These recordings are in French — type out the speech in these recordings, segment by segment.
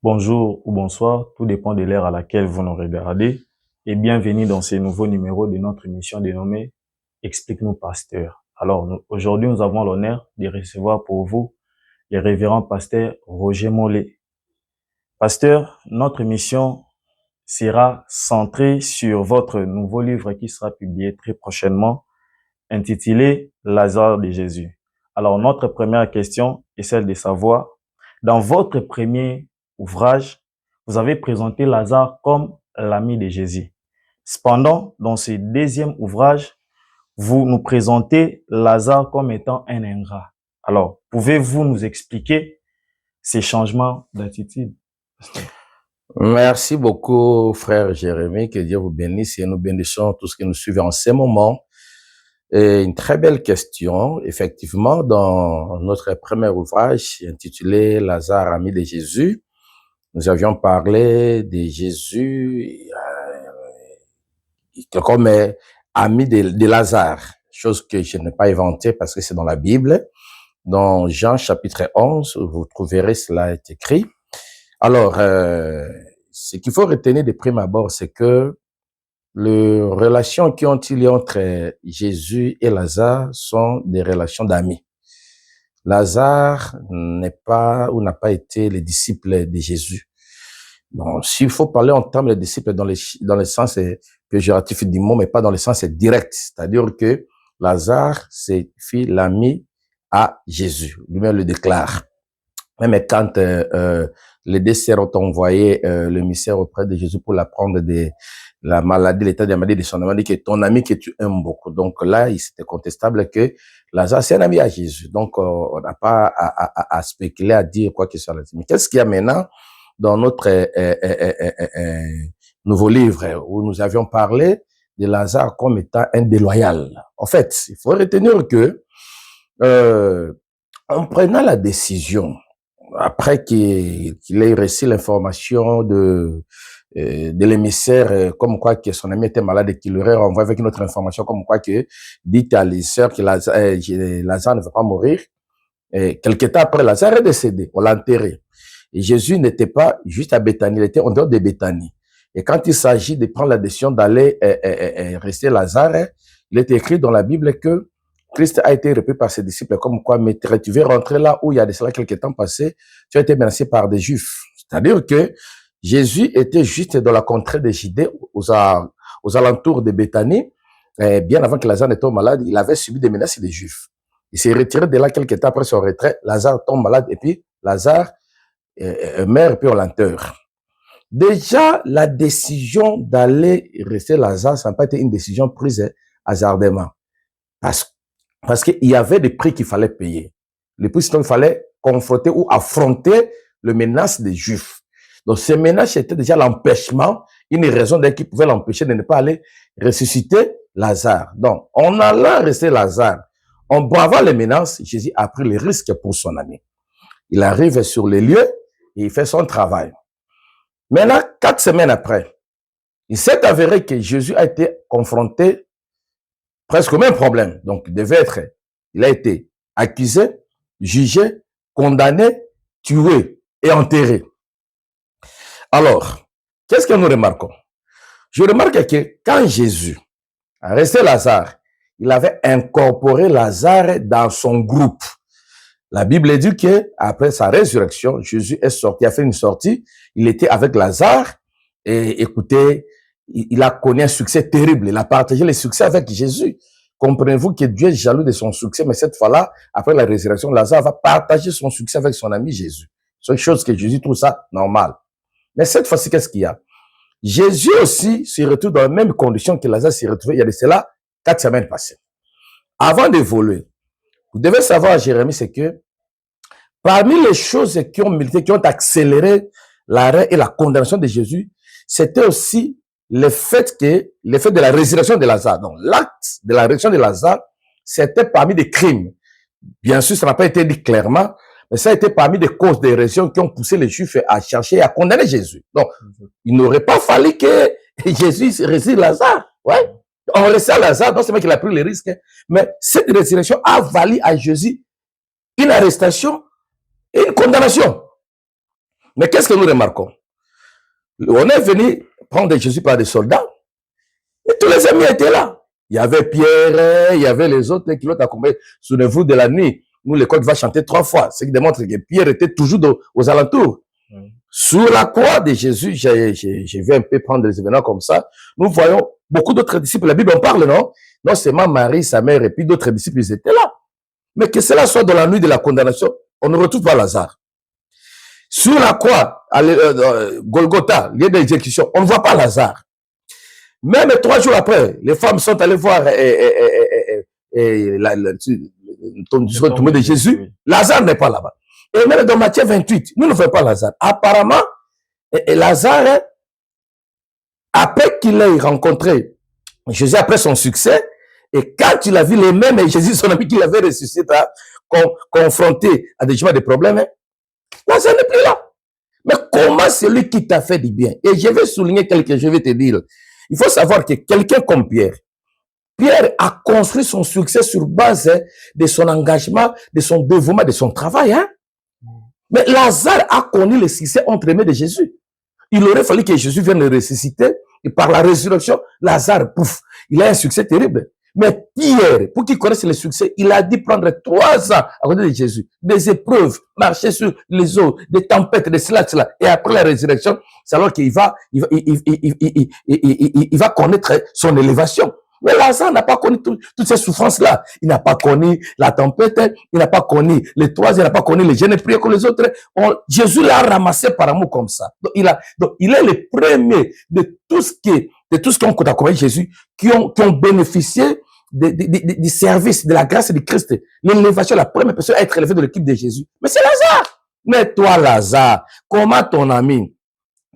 Bonjour ou bonsoir, tout dépend de l'heure à laquelle vous nous regardez et bienvenue dans ce nouveau numéro de notre émission dénommée Explique-nous Pasteur. Alors, aujourd'hui, nous avons l'honneur de recevoir pour vous le révérend pasteur Roger Mollet. Pasteur, notre émission sera centrée sur votre nouveau livre qui sera publié très prochainement, intitulé Lazare de Jésus. Alors, notre première question est celle de savoir, dans votre premier ouvrage, vous avez présenté Lazare comme l'ami de Jésus. Cependant, dans ce deuxième ouvrage, vous nous présentez Lazare comme étant un ingrat. Alors, pouvez-vous nous expliquer ces changements d'attitude? Merci beaucoup, frère Jérémie, que Dieu vous bénisse et nous bénissons tous ceux qui nous suivent en ce moment. Et une très belle question. Effectivement, dans notre premier ouvrage intitulé Lazare, ami de Jésus, nous avions parlé de Jésus comme ami de Lazare, chose que je n'ai pas inventée parce que c'est dans la Bible. Dans Jean chapitre 11, vous trouverez cela est écrit. Alors, ce qu'il faut retenir de prime abord, c'est que les relations qui ont il y entre Jésus et Lazare sont des relations d'amis. Lazare n'est pas ou n'a pas été le disciple de Jésus. Bon, s'il faut parler en termes de disciple dans le sens péjoratif du mot, mais pas dans le sens direct, c'est-à-dire que Lazare fut l'ami à Jésus. Lui-même le déclare. Même quand les deux sœurs ont envoyé le missaire auprès de Jésus pour l'apprendre de la maladie, l'état de la maladie de son ami, il dit que ton ami que tu aimes beaucoup. Donc là, il c'était contestable que Lazare, c'est un ami à Jésus. Donc on n'a pas à spéculer, à dire quoi que ce soit là-dessus. Mais qu'est-ce qu'il y a maintenant dans notre nouveau livre où nous avions parlé de Lazare comme étant un déloyal? En fait, il faut retenir que en prenant la décision, après qu'il ait reçu l'information de l'émissaire, comme quoi que son ami était malade et qu'il lui aurait renvoyé avec une autre information, comme quoi que dit à les sœurs que Lazare ne va pas mourir. Et quelque temps après, Lazare est décédé, on l'a enterré. Et Jésus n'était pas juste à Béthanie, il était en dehors de Béthanie. Et quand il s'agit de prendre la décision d'aller rester Lazare, il est écrit dans la Bible que Christ a été repris par ses disciples comme quoi, mais tu veux rentrer là où il y a de cela quelques temps passé, tu as été menacé par des Juifs. C'est-à-dire que Jésus était juste dans la contrée de Judée, aux alentours de Béthanie, bien avant que Lazare ne tombe malade, il avait subi des menaces des Juifs. Il s'est retiré de là quelques temps après son retrait, Lazare tombe malade et puis Lazare meurt et puis on l'enterre. Déjà, la décision d'aller rester Lazare, ça n'a pas été une décision prise hasardément. Parce qu'il y avait des prix qu'il fallait payer. Les prix, sinon, il fallait confronter ou affronter le menace des Juifs. Donc, ces menaces étaient déjà l'empêchement, une raison qui pouvait l'empêcher de ne pas aller ressusciter Lazare. Donc, en allant rester Lazare, en bravant les menaces, Jésus a pris les risques pour son ami. Il arrive sur les lieux et il fait son travail. Maintenant, 4 semaines après, il s'est avéré que Jésus a été confronté presque au même problème. Donc, il a été accusé, jugé, condamné, tué et enterré. Alors, qu'est-ce que nous remarquons? Je remarque que quand Jésus a resté Lazare, il avait incorporé Lazare dans son groupe. La Bible dit que après sa résurrection, Jésus est sorti, a fait une sortie, il était avec Lazare et écoutez, il a connu un succès terrible. Il a partagé le succès avec Jésus. Comprenez-vous que Dieu est jaloux de son succès, mais cette fois-là, après la résurrection, Lazare va partager son succès avec son ami Jésus. C'est une chose que Jésus trouve ça normal. Mais cette fois-ci, qu'est-ce qu'il y a? Jésus aussi se retrouve dans les mêmes conditions que Lazare s'est retrouvé il y a de cela 4 semaines passées. Avant d'évoluer, vous devez savoir, Jérémie, c'est que parmi les choses qui ont milité, qui ont accéléré l'arrêt et la condamnation de Jésus, c'était aussi le fait de la résurrection de Lazare. Donc, l'acte de la résurrection de Lazare, c'était parmi des crimes. Bien sûr, ça n'a pas été dit clairement, mais ça a été parmi des causes des raisons qui ont poussé les Juifs à chercher et à condamner Jésus. Donc, il n'aurait pas fallu que Jésus ressuscite Lazare. Ouais. On restait à Lazare, non seulement qu'il a pris les risques, mais cette résurrection a valu à Jésus une arrestation et une condamnation. Mais qu'est-ce que nous remarquons? On est venu prendre Jésus par des soldats, et tous les amis étaient là. Il y avait Pierre, il y avait les autres qui l'ont accompagné. Souvenez-vous de la nuit, nous, le coq va chanter 3 fois, ce qui démontre que Pierre était toujours aux alentours. Sur la croix de Jésus, j'ai vu un peu prendre les événements comme ça. Nous voyons beaucoup d'autres disciples. La Bible en parle, non? Non seulement Marie, sa mère, et puis d'autres disciples, ils étaient là. Mais que cela soit dans la nuit de la condamnation, on ne retrouve pas Lazare. Sur la croix, Golgotha, lieu d'exécution, on ne voit pas Lazare. Même 3 jours après, les femmes sont allées voir le tombeau de Jésus. Lazare n'est pas là-bas. Et même dans Matthieu 28, nous ne voyons pas Lazare. Apparemment, Lazare, après qu'il ait rencontré Jésus, après son succès, et quand il a vu les mêmes, et Jésus, son ami qui l'avait ressuscité, confronté à des problèmes, Lazare n'est plus là. Mais comment celui qui t'a fait du bien? Et je vais souligner quelque chose, je vais te dire. Il faut savoir que quelqu'un comme Pierre a construit son succès sur base de son engagement, de son dévouement, de son travail. Hein? Mais Lazare a connu le succès entre les mains de Jésus. Il aurait fallu que Jésus vienne le ressusciter et par la résurrection, Lazare, pouf, il a un succès terrible. Mais Pierre, pour qu'il connaisse le succès, il a dû prendre 3 ans à côté de Jésus. Des épreuves, marcher sur les eaux, des tempêtes, de cela. Et après la résurrection, c'est alors qu'il va connaître son élévation. Mais Lazare n'a pas connu toutes ces souffrances-là. Il n'a pas connu la tempête, il n'a pas connu les 3, il n'a pas connu les jeûnes et prières comme les autres. Jésus l'a ramassé par amour comme ça. Donc, il est le premier de tout ce qui ont accompagné Jésus, qui ont bénéficié du service, de la grâce de Christ. L'élévation, la première personne à être élevée de l'équipe de Jésus. Mais c'est Lazare. Mais toi, Lazare, comment ton ami,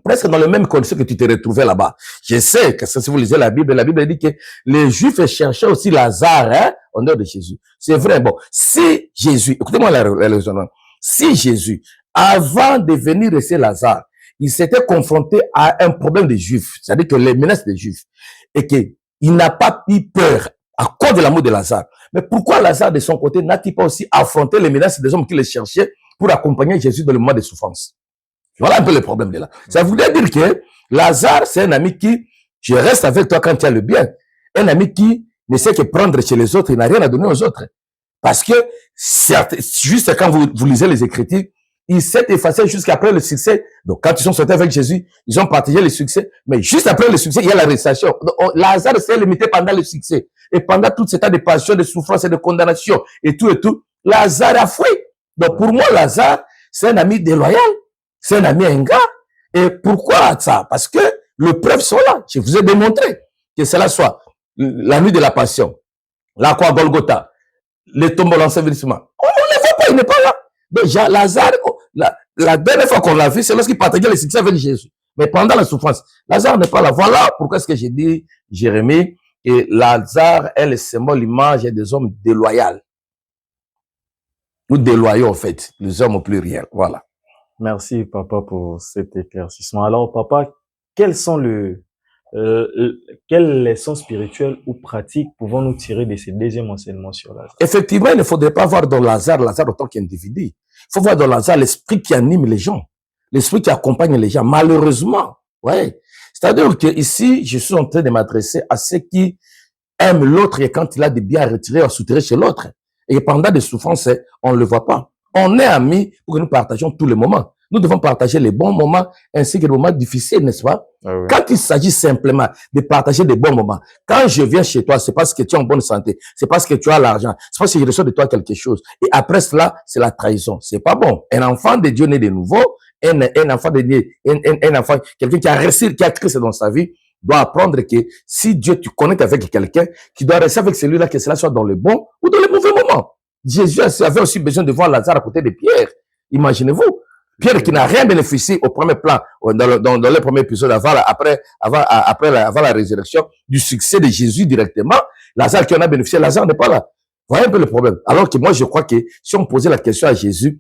presque dans les mêmes conditions que tu t'es retrouvé là-bas. Je sais que si vous lisez la Bible dit que les Juifs cherchaient aussi Lazare, hein, en dehors de Jésus. C'est vrai, bon. Si Jésus, écoutez-moi la raisonnement. Si Jésus, avant de venir rester Lazare, il s'était confronté à un problème des Juifs, c'est-à-dire que les menaces des Juifs, et qu'il n'a pas eu peur à cause de l'amour de Lazare. Mais pourquoi Lazare, de son côté, n'a-t-il pas aussi affronté les menaces des hommes qui le cherchaient pour accompagner Jésus dans le moment de souffrance? Voilà un peu le problème de là. Ça voudrait dire que Lazare, c'est un ami qui, je reste avec toi quand tu as le bien. Un ami qui ne sait que prendre chez les autres, il n'a rien à donner aux autres. Parce que, juste quand vous lisez les Écritures, il s'est effacé jusqu'après le succès. Donc, quand ils sont sortis avec Jésus, ils ont partagé le succès. Mais juste après le succès, il y a l'arrestation. Lazare s'est limité pendant le succès. Et pendant tout ce temps de passion, de souffrance et de condamnation, et tout, Lazare a fui. Donc, pour moi, Lazare, c'est un ami déloyal. C'est un ami ingrat. Et pourquoi ça? Parce que les preuves sont là. Je vous ai démontré que cela soit la nuit de la passion, la croix Golgotha, le tombeau, l'ensevelissement. On ne le voit pas, il n'est pas là. Donc, Lazare, la dernière fois qu'on l'a vu, c'est lorsqu'il partageait le succès avec Jésus. Mais pendant la souffrance, Lazare n'est pas là. Voilà pourquoi est-ce que j'ai dit, Jérémie, que Lazare est le symbole, l'image des hommes déloyaux. Ou déloyaux, en fait. Les hommes au pluriel. Voilà. Merci, papa, pour cet éclaircissement. Alors, papa, quelles leçons spirituelles ou pratiques pouvons-nous tirer de ces deuxièmes enseignements sur Lazare? Effectivement, il ne faudrait pas voir dans Lazare en tant qu'individu. Il faut voir dans Lazare l'esprit qui anime les gens, l'esprit qui accompagne les gens. Malheureusement, ouais. C'est-à-dire que ici, je suis en train de m'adresser à ceux qui aiment l'autre et quand il a des biens à retirer, à soutirer chez l'autre. Et pendant des souffrances, on ne le voit pas. On est amis pour que nous partagions tous les moments. Nous devons partager les bons moments ainsi que les moments difficiles, n'est-ce pas? Ah oui. Quand il s'agit simplement de partager des bons moments, quand je viens chez toi, c'est parce que tu es en bonne santé, c'est parce que tu as l'argent, c'est parce que je reçois de toi quelque chose. Et après cela, c'est la trahison. C'est pas bon. Un enfant de Dieu né de nouveau, un enfant de Dieu, un enfant, quelqu'un qui a réussi, qui a Christ dans sa vie, doit apprendre que si Dieu, tu connectes avec quelqu'un, qui doit rester avec celui-là, que cela soit dans le bon ou dans le mauvais moment. Jésus avait aussi besoin de voir Lazare à côté de Pierre. Imaginez-vous. Pierre qui n'a rien bénéficié au premier plan, dans le premier épisode, avant la résurrection, du succès de Jésus directement. Lazare qui en a bénéficié, Lazare n'est pas là. Voyez un peu le problème. Alors que moi, je crois que si on posait la question à Jésus,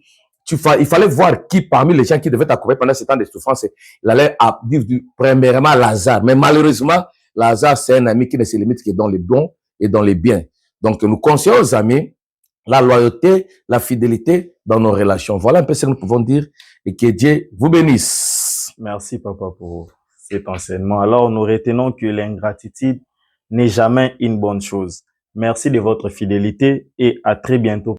il fallait voir qui parmi les gens qui devaient accompagner pendant ce temps de souffrance, il allait dire premièrement Lazare. Mais malheureusement, Lazare, c'est un ami qui ne se limite que dans les bons et dans les biens. Donc, nous conseillons aux amis la loyauté, la fidélité dans nos relations. Voilà un peu ce que nous pouvons dire. et que Dieu vous bénisse. Merci, papa, pour cet enseignement. Alors, nous retenons que l'ingratitude n'est jamais une bonne chose. Merci de votre fidélité et à très bientôt.